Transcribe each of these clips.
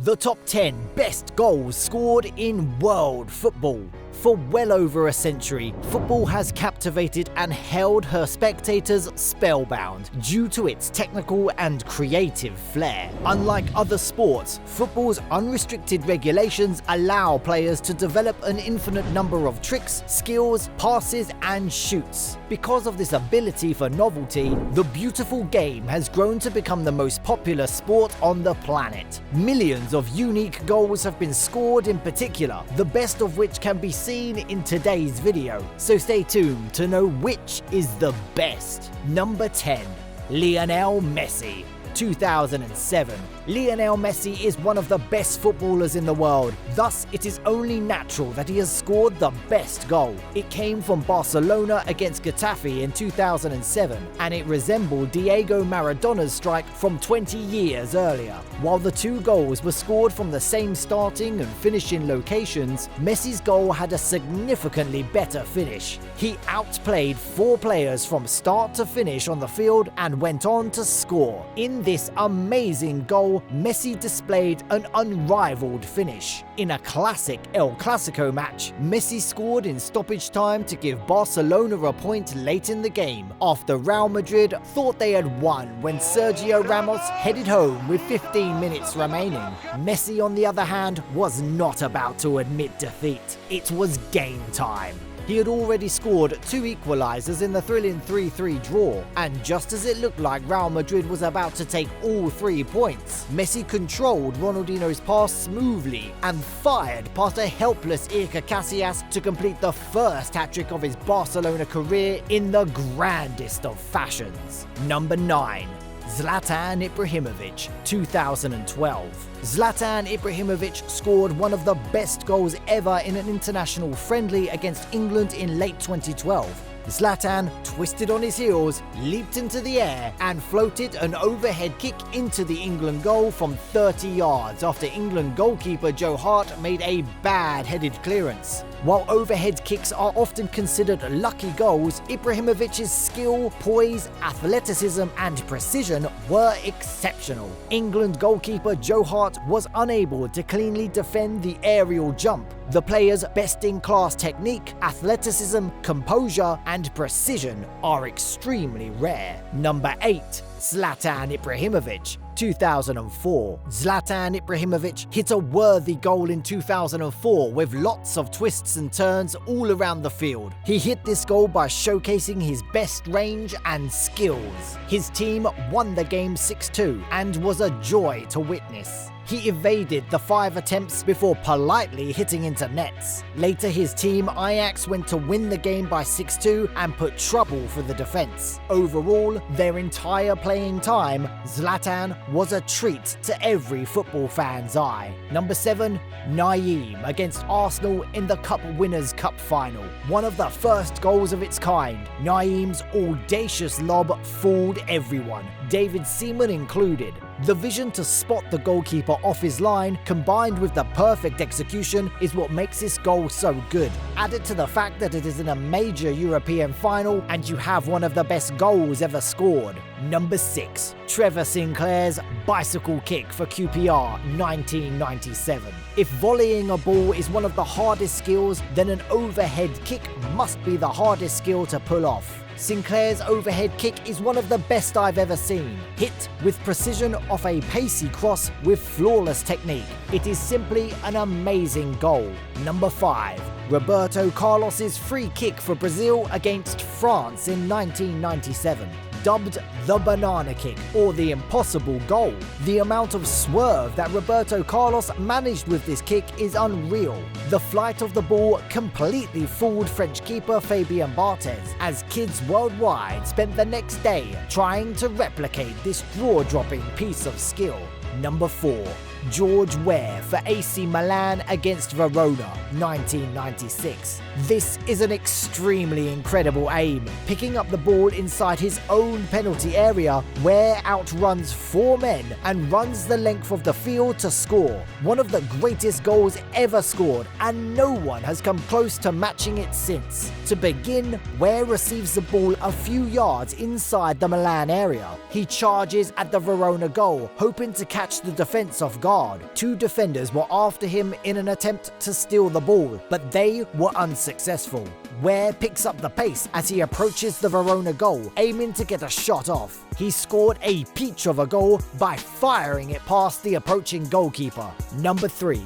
The top 10 best goals scored in world football. For well over a century, football has captivated and held her spectators spellbound due to its technical and creative flair. Unlike other sports, football's unrestricted regulations allow players to develop an infinite number of tricks, skills, passes, and shoots. Because of this ability for novelty, the beautiful game has grown to become the most popular sport on the planet. Millions of unique goals have been scored in particular, the best of which can be seen in today's video, so stay tuned to know which is the best. Number 10. Lionel Messi. 2007. Lionel Messi is one of the best footballers in the world, thus it is only natural that he has scored the best goal. It came from Barcelona against Getafe in 2007, and it resembled Diego Maradona's strike from 20 years earlier. While the two goals were scored from the same starting and finishing locations, Messi's goal had a significantly better finish. He outplayed 4 players from start to finish on the field and went on to score. In this amazing goal, Messi displayed an unrivaled finish. In a classic El Clasico match, Messi scored in stoppage time to give Barcelona a point late in the game, after Real Madrid thought they had won when Sergio Ramos headed home with 15 minutes remaining. Messi, on the other hand, was not about to admit defeat. It was game time. He had already scored 2 equalizers in the thrilling 3-3 draw, and just as it looked like Real Madrid was about to take all 3 points, Messi controlled Ronaldinho's pass smoothly and fired past a helpless Iker Casillas to complete the first hat-trick of his Barcelona career in the grandest of fashions. Number 9. Zlatan Ibrahimovic, 2012. Zlatan Ibrahimovic scored one of the best goals ever in an international friendly against England in late 2012. Zlatan twisted on his heels, leaped into the air, and floated an overhead kick into the England goal from 30 yards after England goalkeeper Joe Hart made a bad-headed clearance. While overhead kicks are often considered lucky goals, Ibrahimovic's skill, poise, athleticism, and precision were exceptional. England goalkeeper Joe Hart was unable to cleanly defend the aerial jump. The player's best-in-class technique, athleticism, composure, and precision are extremely rare. Number 8. Zlatan Ibrahimovic, 2004. Zlatan Ibrahimovic hit a worthy goal in 2004 with lots of twists and turns all around the field. He hit this goal by showcasing his best range and skills. His team won the game 6-2 and was a joy to witness. He evaded the 5 attempts before politely hitting into nets. Later, his team Ajax went to win the game by 6-2 and put trouble for the defense. Overall, their entire playing time, Zlatan was a treat to every football fan's eye. Number 7. Naeem against Arsenal in the Cup Winners' Cup final. One of the first goals of its kind, Naeem's audacious lob fooled everyone, David Seaman included. The vision to spot the goalkeeper off his line, combined with the perfect execution, is what makes this goal so good. Added to the fact that it is in a major European final, and you have one of the best goals ever scored. Number 6. Trevor Sinclair's bicycle kick for QPR 1997. If volleying a ball is one of the hardest skills, then an overhead kick must be the hardest skill to pull off. Sinclair's overhead kick is one of the best I've ever seen. Hit with precision off a pacey cross with flawless technique. It is simply an amazing goal. Number 5. Roberto Carlos's free kick for Brazil against France in 1997. Dubbed the banana kick or the impossible goal. The amount of swerve that Roberto Carlos managed with this kick is unreal. The flight of the ball completely fooled French keeper Fabien Barthez, as kids worldwide spent the next day trying to replicate this jaw-dropping piece of skill. Number 4. George Weah for AC Milan against Verona, 1996. This is an extremely incredible aim. Picking up the ball inside his own penalty area, Weah outruns 4 men and runs the length of the field to score. One of the greatest goals ever scored, and no one has come close to matching it since. To begin, Weah receives the ball a few yards inside the Milan area. He charges at the Verona goal, hoping to catch the defense off guard. guard. Two defenders were after him in an attempt to steal the ball, but they were unsuccessful. Ware picks up the pace as he approaches the Verona goal, aiming to get a shot off. He scored a peach of a goal by firing it past the approaching goalkeeper. Number 3.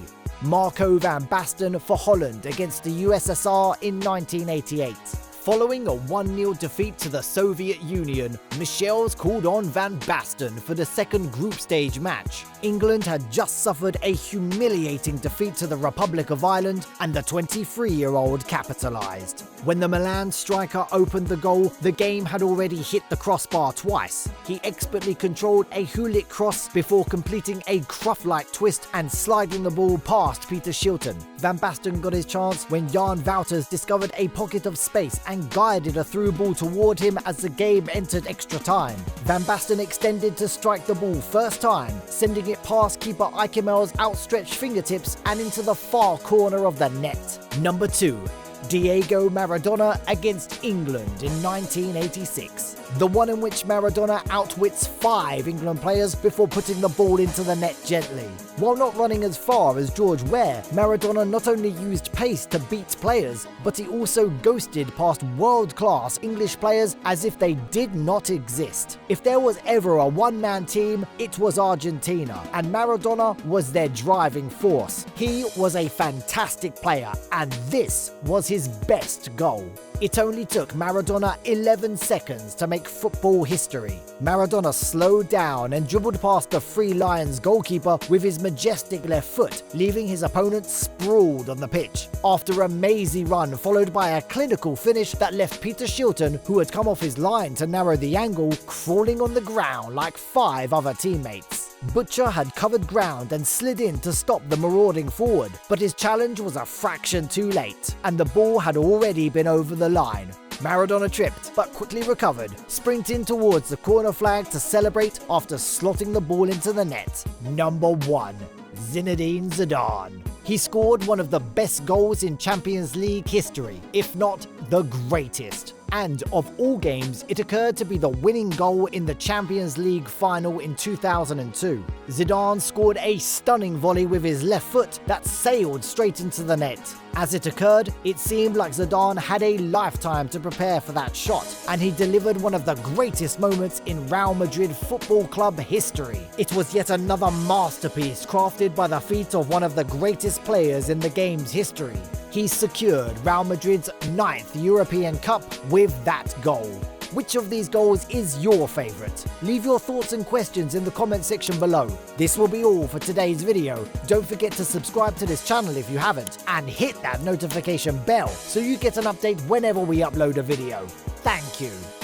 Marco van Basten for Holland against the USSR in 1988. Following a 1-0 defeat to the Soviet Union, Michels called on Van Basten for the second group stage match. England had just suffered a humiliating defeat to the Republic of Ireland, and the 23-year-old capitalised. When the Milan striker opened the goal, the game had already hit the crossbar twice. He expertly controlled a Hulick cross before completing a Cruyff-like twist and sliding the ball past Peter Shilton. Van Basten got his chance when Jan Wouters discovered a pocket of space and guided a through ball toward him as the game entered extra time. Van Basten extended to strike the ball first time, sending it past keeper Eikemel's outstretched fingertips and into the far corner of the net. Number 2. Diego Maradona against England in 1986. The one in which Maradona outwits 5 England players before putting the ball into the net gently. While not running as far as George Ware, Maradona not only used pace to beat players, but he also ghosted past world-class English players as if they did not exist. If there was ever a one-man team, it was Argentina, and Maradona was their driving force. He was a fantastic player, and this was his best goal. It only took Maradona 11 seconds to make football history. Maradona slowed down and dribbled past the Free Lions goalkeeper with his majestic left foot, leaving his opponent sprawled on the pitch. After a mazy run followed by a clinical finish that left Peter Shilton, who had come off his line to narrow the angle, crawling on the ground like 5 other teammates. Butcher had covered ground and slid in to stop the marauding forward, but his challenge was a fraction too late, and the ball had already been over the line. Maradona tripped, but quickly recovered, sprinting towards the corner flag to celebrate after slotting the ball into the net. Number 1. Zinedine Zidane. He scored one of the best goals in Champions League history, if not the greatest. And of all games, it occurred to be the winning goal in the Champions League final in 2002. Zidane scored a stunning volley with his left foot that sailed straight into the net. As it occurred, it seemed like Zidane had a lifetime to prepare for that shot, and he delivered one of the greatest moments in Real Madrid Football Club history. It was yet another masterpiece crafted by the feet of one of the greatest players in the game's history. He secured Real Madrid's 9th European Cup with that goal. Which of these goals is your favourite? Leave your thoughts and questions in the comment section below. This will be all for today's video. Don't forget to subscribe to this channel if you haven't, and hit that notification bell so you get an update whenever we upload a video. Thank you.